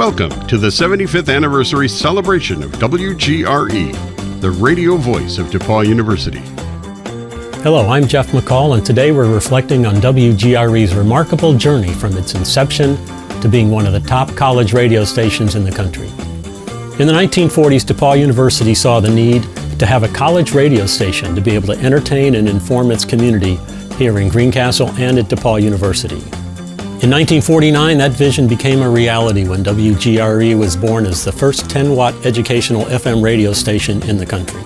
Welcome to the 75th anniversary celebration of WGRE, the radio voice of DePaul University. Hello, I'm Jeff McCall, and today we're reflecting on WGRE's remarkable journey from its inception to being one of the top college radio stations in the country. In the 1940s, DePaul University saw the need to have a college radio station to be able to entertain and inform its community here in Greencastle and at DePaul University. In 1949, that vision became a reality when WGRE was born as the first 10-watt educational FM radio station in the country.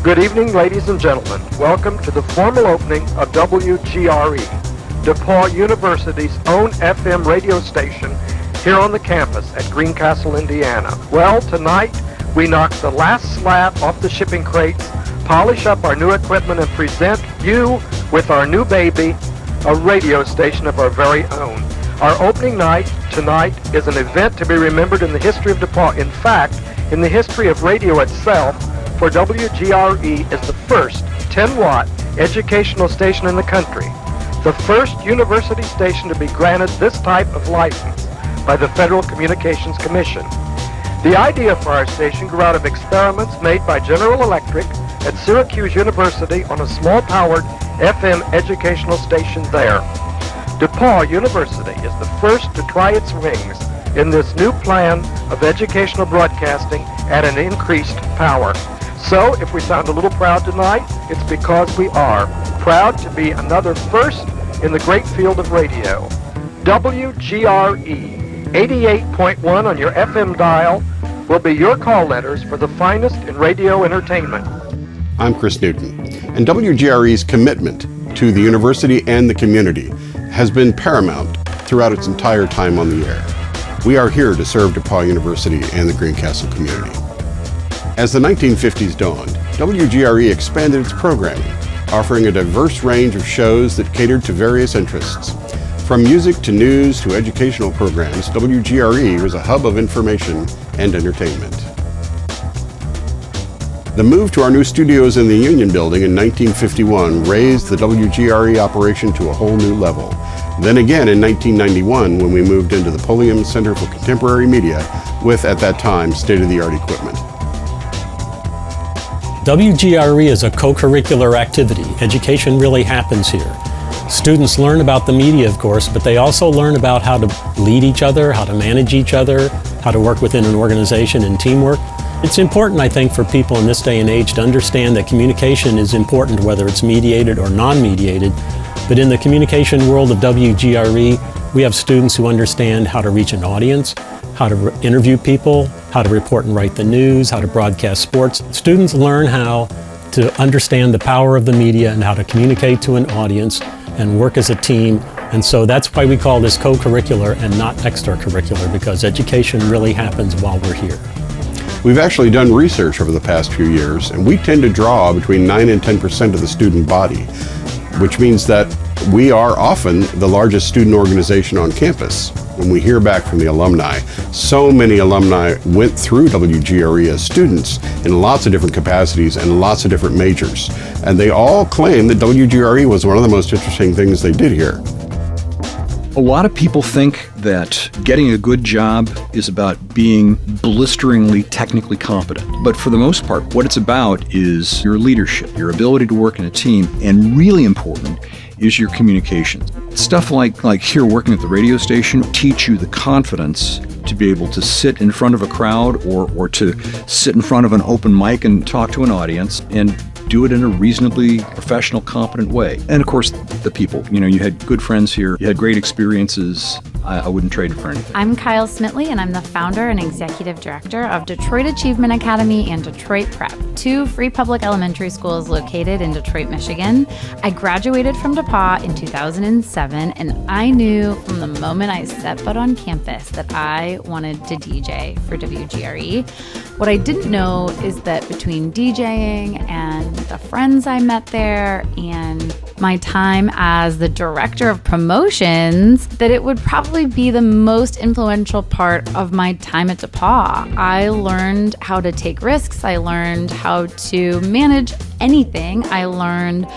Good evening, ladies and gentlemen. Welcome to the formal opening of WGRE, DePaul University's own FM radio station here on the campus at Greencastle, Indiana. Well, tonight we knock the last slab off the shipping crates, polish up our new equipment, and present you with our new baby, a radio station of our very own. Our opening night tonight is an event to be remembered in the history of DePaul. In fact, in the history of radio itself, for WGRE is the first 10-watt educational station in the country, the first university station to be granted this type of license by the Federal Communications Commission. The idea for our station grew out of experiments made by General Electric at Syracuse University on a small-powered FM educational station there. DePaul University is the first to try its wings in this new plan of educational broadcasting at an increased power. So, if we sound a little proud tonight, it's because we are proud to be another first in the great field of radio. WGRE 88.1 on your FM dial will be your call letters for the finest in radio entertainment. I'm Chris Newton, and WGRE's commitment to the university and the community has been paramount throughout its entire time on the air. We are here to serve DePaul University and the Greencastle community. As the 1950s dawned, WGRE expanded its programming, offering a diverse range of shows that catered to various interests. From music to news to educational programs, WGRE was a hub of information and entertainment. The move to our new studios in the Union Building in 1951 raised the WGRE operation to a whole new level. Then again in 1991 when we moved into the Pulliam Center for Contemporary Media with, at that time, state-of-the-art equipment. WGRE is a co-curricular activity. Education really happens here. Students learn about the media, of course, but they also learn about how to lead each other, how to manage each other, how to work within an organization and teamwork. It's important, I think, for people in this day and age to understand that communication is important, whether it's mediated or non-mediated. But in the communication world of WGRE, we have students who understand how to reach an audience, how to interview people, how to report and write the news, how to broadcast sports. Students learn how to understand the power of the media and how to communicate to an audience and work as a team. And so that's why we call this co-curricular and not extracurricular, because education really happens while we're here. We've actually done research over the past few years, and we tend to draw between 9 and 10% of the student body, which means that we are often the largest student organization on campus. When we hear back from the alumni, so many alumni went through WGRE as students in lots of different capacities and lots of different majors. And they all claim that WGRE was one of the most interesting things they did here. A lot of people think that getting a good job is about being blisteringly technically competent. But for the most part, what it's about is your leadership, your ability to work in a team, and really important is your communication. Stuff like here working at the radio station teach you the confidence to be able to sit in front of a crowd or to sit in front of an open mic and talk to an audience and do it in a reasonably professional, competent way. And of course, the people. You know, you had good friends here. You had great experiences. I wouldn't trade it for anything. I'm Kyle Smitley, and I'm the founder and executive director of Detroit Achievement Academy and Detroit Prep, two free public elementary schools located in Detroit, Michigan. I graduated from DePaul in 2007, and I knew from the moment I set foot on campus that I wanted to DJ for WGRE. What I didn't know is that between DJing and the friends I met there and my time as the director of promotions, that it would probably be the most influential part of my time at DePaul. I learned how to take risks. I learned how to manage anything. I learned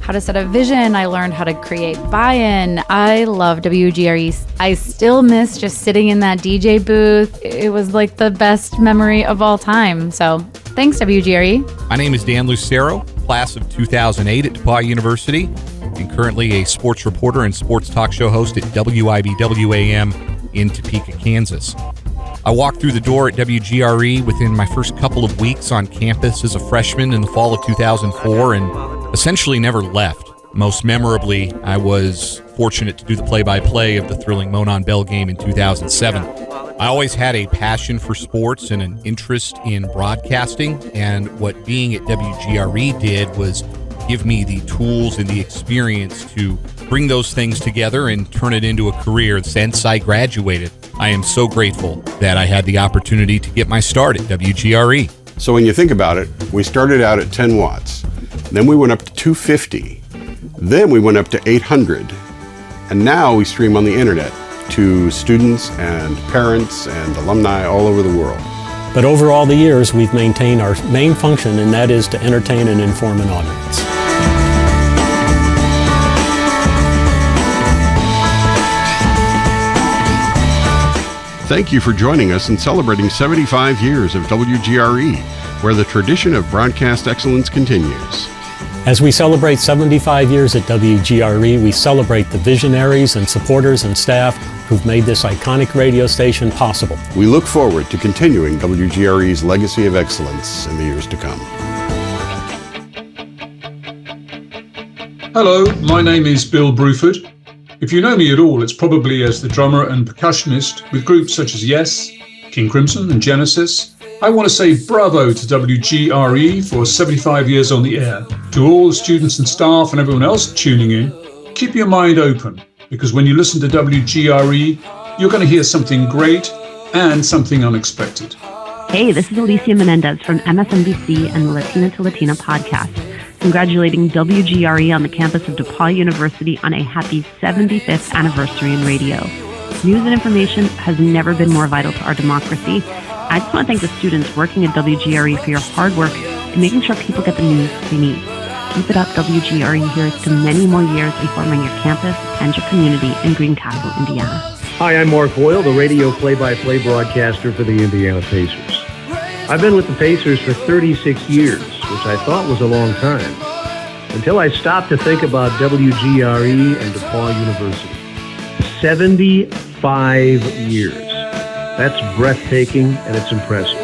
how to set a vision. I learned how to create buy-in. I love WGRE. I still miss just sitting in that DJ booth. It was like the best memory of all time. So thanks, WGRE. My name is Dan Lucero, class of 2008 at DePauw University, and currently a sports reporter and sports talk show host at WIBW-AM in Topeka, Kansas. I walked through the door at WGRE within my first couple of weeks on campus as a freshman in the fall of 2004 and essentially never left. Most memorably, I was fortunate to do the play-by-play of the thrilling Monon Bell game in 2007. I always had a passion for sports and an interest in broadcasting, and what being at WGRE did was give me the tools and the experience to bring those things together and turn it into a career. Since I graduated, I am so grateful that I had the opportunity to get my start at WGRE. So when you think about it, we started out at 10 watts, then we went up to 250, then we went up to 800, and now we stream on the internet to students and parents and alumni all over the world. But over all the years, we've maintained our main function, and that is to entertain and inform an audience. Thank you for joining us in celebrating 75 years of WGRE, where the tradition of broadcast excellence continues. As we celebrate 75 years at WGRE, we celebrate the visionaries and supporters and staff who've made this iconic radio station possible. We look forward to continuing WGRE's legacy of excellence in the years to come. Hello, my name is Bill Bruford. If you know me at all, it's probably as the drummer and percussionist with groups such as Yes, King Crimson and Genesis. I want to say bravo to WGRE for 75 years on the air. To all the students and staff and everyone else tuning in, keep your mind open, because when you listen to WGRE, you're going to hear something great and something unexpected. Hey, this is Alicia Menendez from MSNBC and the Latina to Latina podcast, congratulating WGRE on the campus of DePauw University on a happy 75th anniversary in radio. News and information has never been more vital to our democracy. I just want to thank the students working at WGRE for your hard work in making sure people get the news they need. Keep it up, WGRE. Here's to many more years informing your campus and your community in Greencastle, Indiana. Hi, I'm Mark Boyle, the radio play-by-play broadcaster for the Indiana Pacers. I've been with the Pacers for 36 years, which I thought was a long time, until I stopped to think about WGRE and DePauw University. 75 years. That's breathtaking, and it's impressive.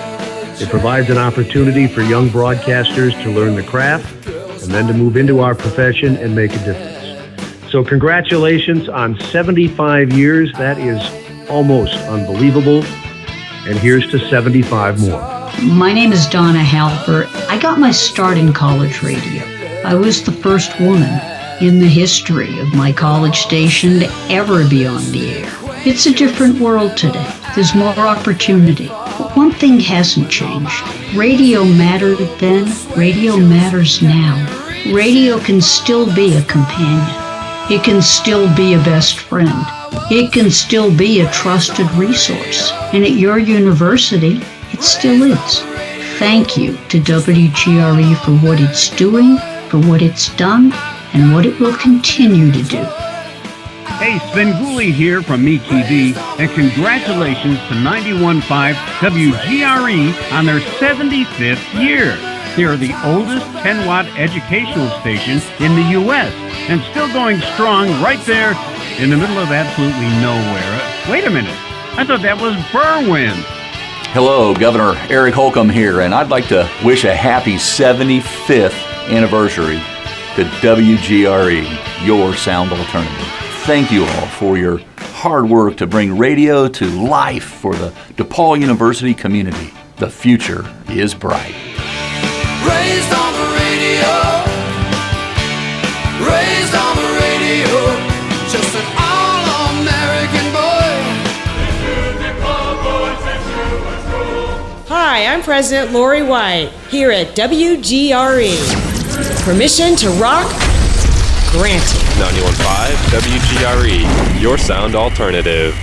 It provides an opportunity for young broadcasters to learn the craft and then to move into our profession and make a difference. So congratulations on 75 years. That is almost unbelievable. And here's to 75 more. My name is Donna Halper. I got my start in college radio. I was the first woman in the history of my college station to ever be on the air. It's a different world today. There's more opportunity. But one thing hasn't changed. Radio mattered then. Radio matters now. Radio can still be a companion. It can still be a best friend. It can still be a trusted resource. And at your university, it still is. Thank you to WGRE for what it's doing, for what it's done, and what it will continue to do. Hey, Sven Gooley here from MeTV, and congratulations to 91.5 WGRE on their 75th year. They are the oldest 10-watt educational station in the U.S. and still going strong right there in the middle of absolutely nowhere. Wait a minute, I thought that was Berwyn. Hello, Governor Eric Holcomb here, and I'd like to wish a happy 75th anniversary to WGRE, your sound alternative. Thank you all for your hard work to bring radio to life for the DePauw University community. The future is bright. Raised on the radio, raised on the radio, just an all-American boy. Hi, I'm President Lori White here at WGRE. Permission to rock? Granted. 91.5 WGRE, your sound alternative.